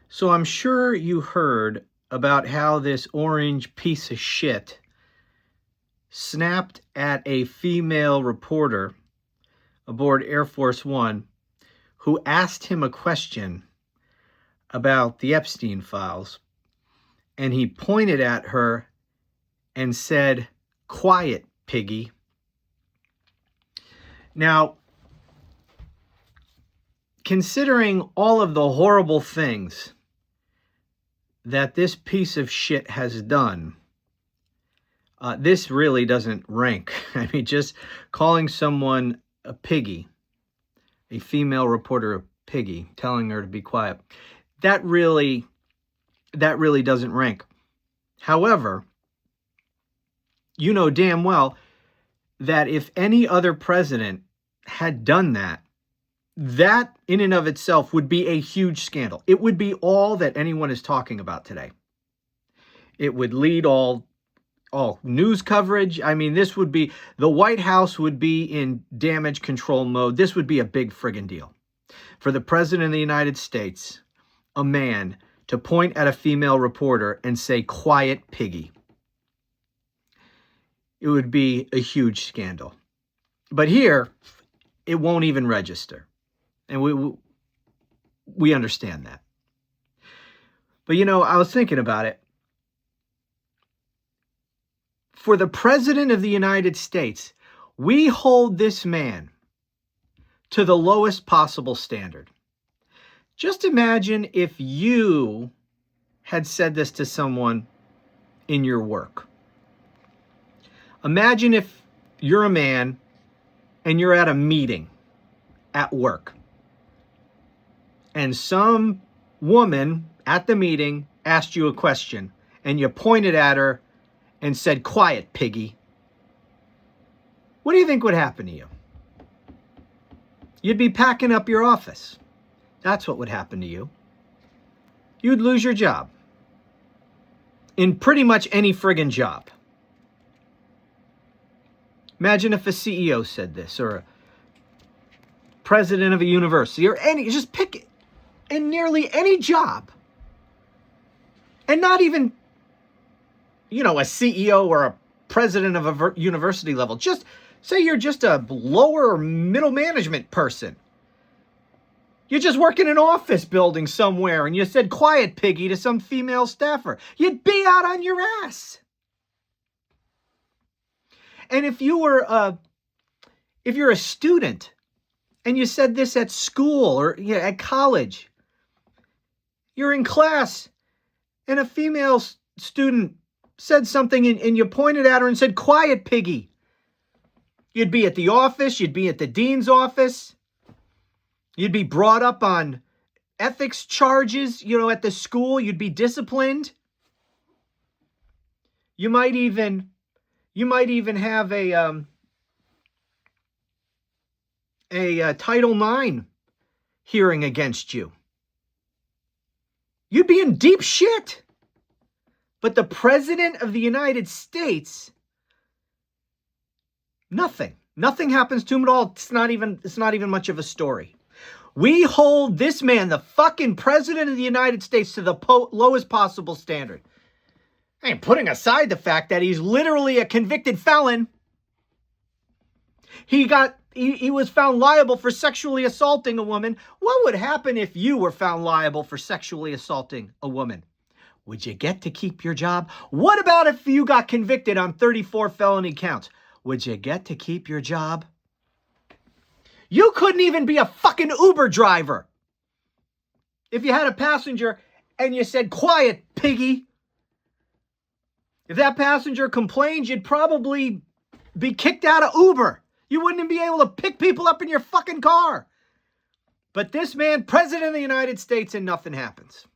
So I'm sure you heard about how this orange piece of shit snapped at a female reporter aboard Air Force One who asked him a question about the Epstein files. And he pointed at her and said, "Quiet, piggy." Now, considering all of the horrible things that this piece of shit has done, this really doesn't rank. I mean, just calling someone a piggy, a female reporter a piggy, telling her to be quiet, that really doesn't rank. However, you know damn well that if any other president had done that, that in and of itself would be a huge scandal. It would be all that anyone is talking about today. It would lead all news coverage. I mean, this would be, the White House would be in damage control mode. This would be a big friggin' deal. For the President of the United States, a man, to point at a female reporter and say, "Quiet, piggy." It would be a huge scandal. But here, it won't even register. And we understand that. But you know, I was thinking about it. For the President of the United States, we hold this man to the lowest possible standard. Just imagine if you had said this to someone in your work. Imagine if you're a man and you're at a meeting at work, and some woman at the meeting asked you a question, and you pointed at her and said, "Quiet, piggy." What do you think would happen to you? You'd be packing up your office. That's what would happen to you. You'd lose your job. In pretty much any friggin' job. Imagine if a CEO said this, or a president of a university, or just pick it, in nearly any job. And not even, a CEO or a president of a university level. Just say you're just a lower middle management person. You just work in an office building somewhere and you said, "Quiet, piggy," to some female staffer. You'd be out on your ass. And if you're a student and you said this at school or at college, you're in class and a female student said something and you pointed at her and said, "Quiet, piggy." You'd be at the office. You'd be at the dean's office. You'd be brought up on ethics charges, at the school. You'd be disciplined. You might even have a Title IX hearing against you. You'd be in deep shit. But the President of the United States, nothing happens to him at all. It's not even much of a story. We hold this man, the fucking President of the United States, to the lowest possible standard. And putting aside the fact that he's literally a convicted felon. He was found liable for sexually assaulting a woman. What would happen if you were found liable for sexually assaulting a woman? Would you get to keep your job? What about if you got convicted on 34 felony counts? Would you get to keep your job? You couldn't even be a fucking Uber driver if you had a passenger and you said, "Quiet, piggy." If that passenger complained, you'd probably be kicked out of Uber. You wouldn't even be able to pick people up in your fucking car. But this man, President of the United States, and nothing happens.